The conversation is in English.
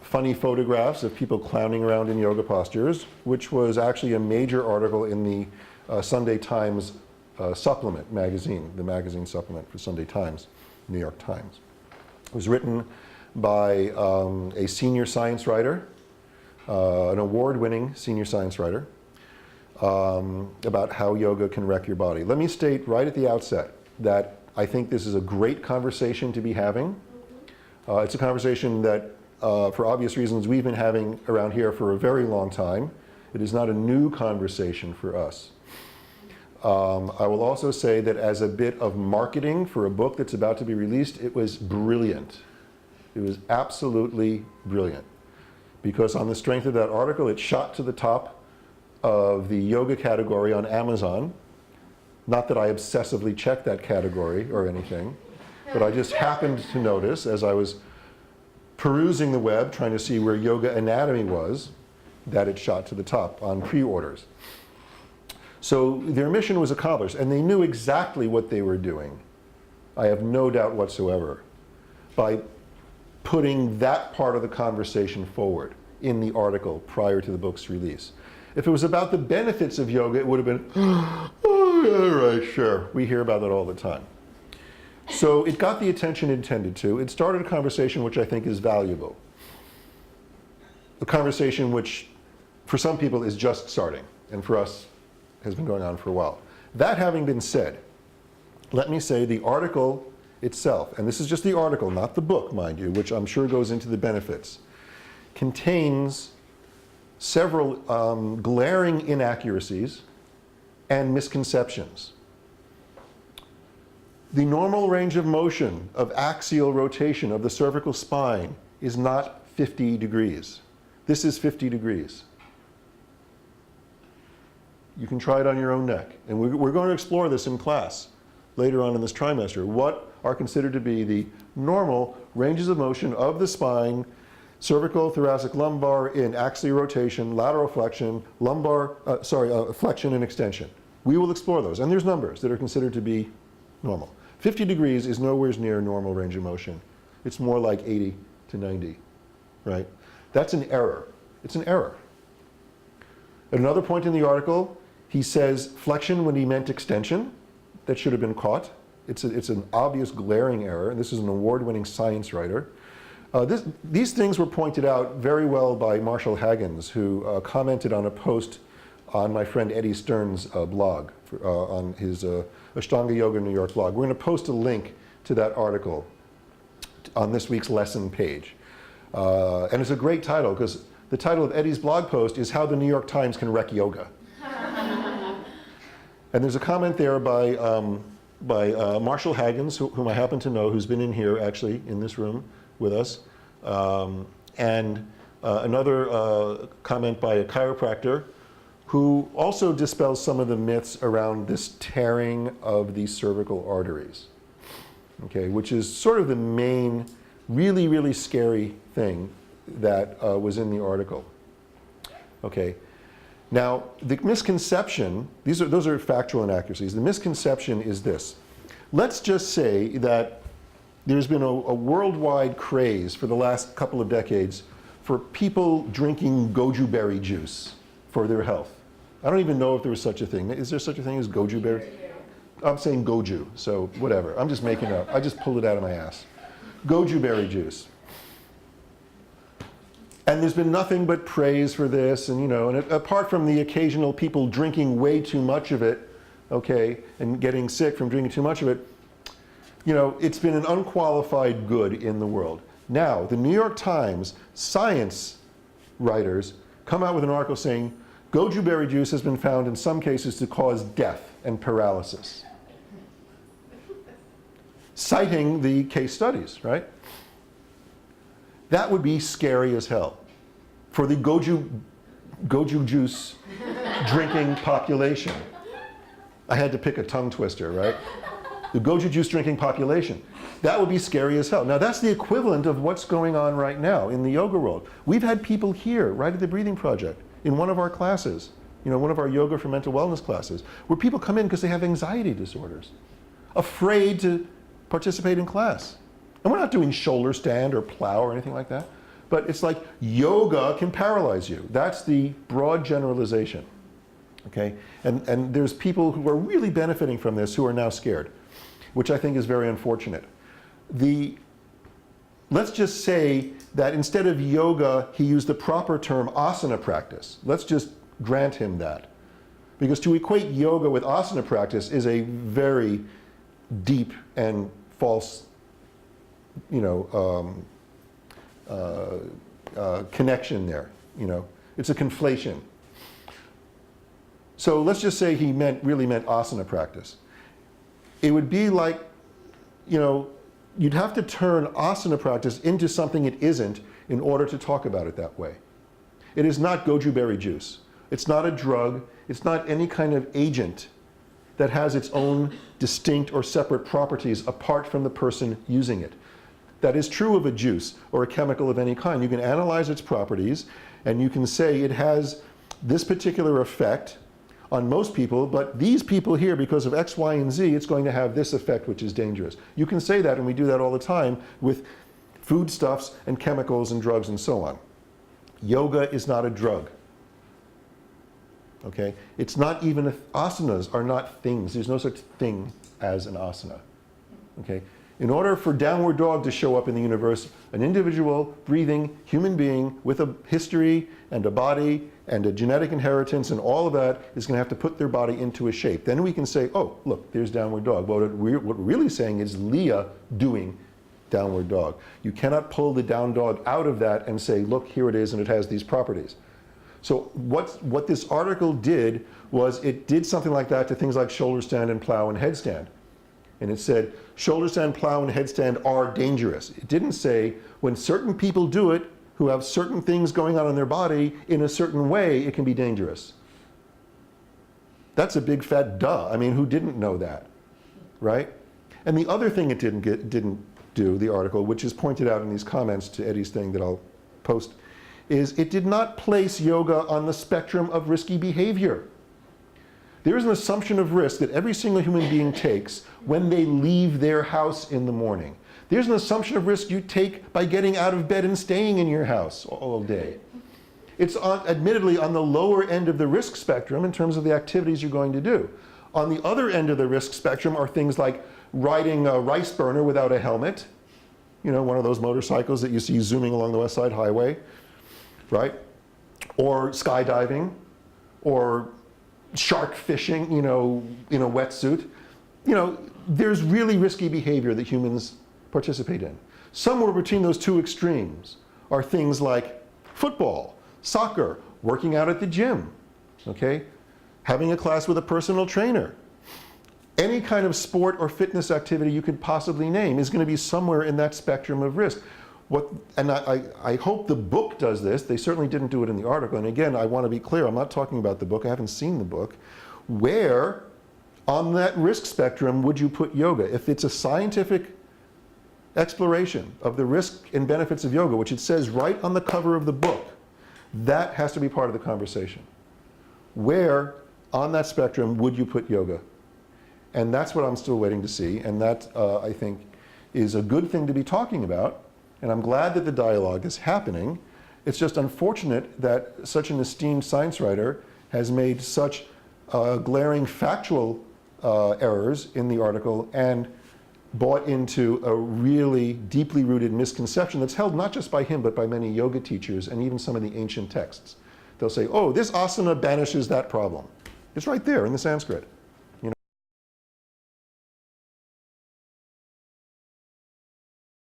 funny photographs of people clowning around in yoga postures, which was actually a major article in the Sunday Times supplement magazine, the magazine supplement for Sunday Times, New York Times. It was written by a senior science writer, an award-winning senior science writer, about how yoga can wreck your body. Let me state right at the outset that I think this is a great conversation to be having. It's a conversation that, for obvious reasons, we've been having around here for a very long time. It is not a new conversation for us. I will also say that as a bit of marketing for a book that's about to be released, it was brilliant. It was absolutely brilliant. Because on the strength of that article, it shot to the top of the yoga category on Amazon. Not that I obsessively checked that category or anything, but I just happened to notice as I was perusing the web, trying to see where yoga anatomy was, that it shot to the top on pre-orders. So their mission was accomplished, and they knew exactly what they were doing. I have no doubt whatsoever, by putting that part of the conversation forward in the article prior to the book's release. If it was about the benefits of yoga, it would have been, oh, yeah, right, sure. We hear about that all the time. So it got the attention intended to. It started a conversation which I think is valuable. A conversation which, for some people, is just starting, and for us, has been going on for a while. That having been said, let me say the article itself, and this is just the article, not the book, mind you, which I'm sure goes into the benefits, contains several glaring inaccuracies and misconceptions. The normal range of motion of axial rotation of the cervical spine is not 50 degrees. This is 50 degrees. You can try it on your own neck. And we're going to explore this in class later on in this trimester. What are considered to be the normal ranges of motion of the spine, cervical, thoracic, lumbar, in axial rotation, lateral flexion, flexion and extension. We will explore those. And there's numbers that are considered to be normal. 50 degrees is nowhere near normal range of motion. It's more like 80 to 90, right? That's an error. It's an error. At another point in the article, he says flexion when he meant extension. That should have been caught. It's an obvious glaring error, and this is an award-winning science writer. These things were pointed out very well by Marshall Haggins, who commented on a post on my friend Eddie Stern's blog, on his Ashtanga Yoga New York blog. We're going to post a link to that article on this week's lesson page. And it's a great title, because the title of Eddie's blog post is How the New York Times Can Wreck Yoga. And there's a comment there by Marshall Haggins, whom I happen to know, who's been in here actually in this room with us. And another comment by a chiropractor who also dispels some of the myths around this tearing of the cervical arteries, okay, which is sort of the main, really, really scary thing that was in the article. Okay. Now, the misconception, those are factual inaccuracies. The misconception is this. Let's just say that there's been a worldwide craze for the last couple of decades for people drinking goju berry juice for their health. I don't even know if there was such a thing. Is there such a thing as goju berry? I'm saying goju, so whatever. I'm just making up. I just pulled it out of my ass. Goju berry juice. And there's been nothing but praise for this, and apart from the occasional people drinking way too much of it, okay, and getting sick from drinking too much of it, it's been an unqualified good in the world. Now, the New York Times science writers come out with an article saying goju berry juice has been found in some cases to cause death and paralysis, citing the case studies, right? That would be scary as hell for the goju juice drinking population. I had to pick a tongue twister, right? The goju juice drinking population. That would be scary as hell. Now that's the equivalent of what's going on right now in the yoga world. We've had people here, right at the Breathing Project, in one of our classes, one of our yoga for mental wellness classes, where people come in because they have anxiety disorders, afraid to participate in class. And we're not doing shoulder stand or plow or anything like that. But it's like yoga can paralyze you. That's the broad generalization. Okay? And there's people who are really benefiting from this who are now scared, which I think is very unfortunate. Let's just say that instead of yoga, he used the proper term asana practice. Let's just grant him that. Because to equate yoga with asana practice is a very deep and false, connection there. It's a conflation. So let's just say he really meant asana practice. It would be like, you'd have to turn asana practice into something it isn't in order to talk about it that way. It is not goju berry juice. It's not a drug. It's not any kind of agent that has its own distinct or separate properties apart from the person using it. That is true of a juice or a chemical of any kind. You can analyze its properties and you can say it has this particular effect on most people, but these people here, because of X, Y, and Z, it's going to have this effect which is dangerous. You can say that, and we do that all the time with foodstuffs and chemicals and drugs and so on. Yoga is not a drug. Okay? It's not even, asanas are not things. There's no such thing as an asana. Okay? In order for downward dog to show up in the universe, an individual, breathing, human being with a history and a body and a genetic inheritance and all of that is going to have to put their body into a shape. Then we can say, oh, look, there's downward dog. What we're really saying is Leah doing downward dog. You cannot pull the down dog out of that and say, look, here it is, and it has these properties. So what this article did was it did something like that to things like shoulder stand and plow and headstand. And it said, shoulder stand, plow, and headstand are dangerous. It didn't say, when certain people do it, who have certain things going on in their body in a certain way, it can be dangerous. That's a big fat duh. I mean, who didn't know that, right? And the other thing it didn't do, the article, which is pointed out in these comments to Eddie's thing that I'll post, is it did not place yoga on the spectrum of risky behavior. There is an assumption of risk that every single human being takes when they leave their house in the morning. There's an assumption of risk you take by getting out of bed and staying in your house all day. It's admittedly on the lower end of the risk spectrum in terms of the activities you're going to do. On the other end of the risk spectrum are things like riding a rice burner without a helmet, one of those motorcycles that you see zooming along the West Side Highway, right? Or skydiving, or shark fishing, in a wetsuit. There's really risky behavior that humans participate in. Somewhere between those two extremes are things like football, soccer, working out at the gym, okay? Having a class with a personal trainer. Any kind of sport or fitness activity you could possibly name is going to be somewhere in that spectrum of risk. And I hope the book does this. They certainly didn't do it in the article. And again, I want to be clear, I'm not talking about the book. I haven't seen the book. Where on that risk spectrum would you put yoga? If it's a scientific exploration of the risk and benefits of yoga, which it says right on the cover of the book, that has to be part of the conversation. Where on that spectrum would you put yoga? And that's what I'm still waiting to see. And that, I think, is a good thing to be talking about. And I'm glad that the dialogue is happening. It's just unfortunate that such an esteemed science writer has made such glaring factual errors in the article and bought into a really deeply rooted misconception that's held not just by him, but by many yoga teachers and even some of the ancient texts. They'll say, oh, this asana banishes that problem. It's right there in the Sanskrit.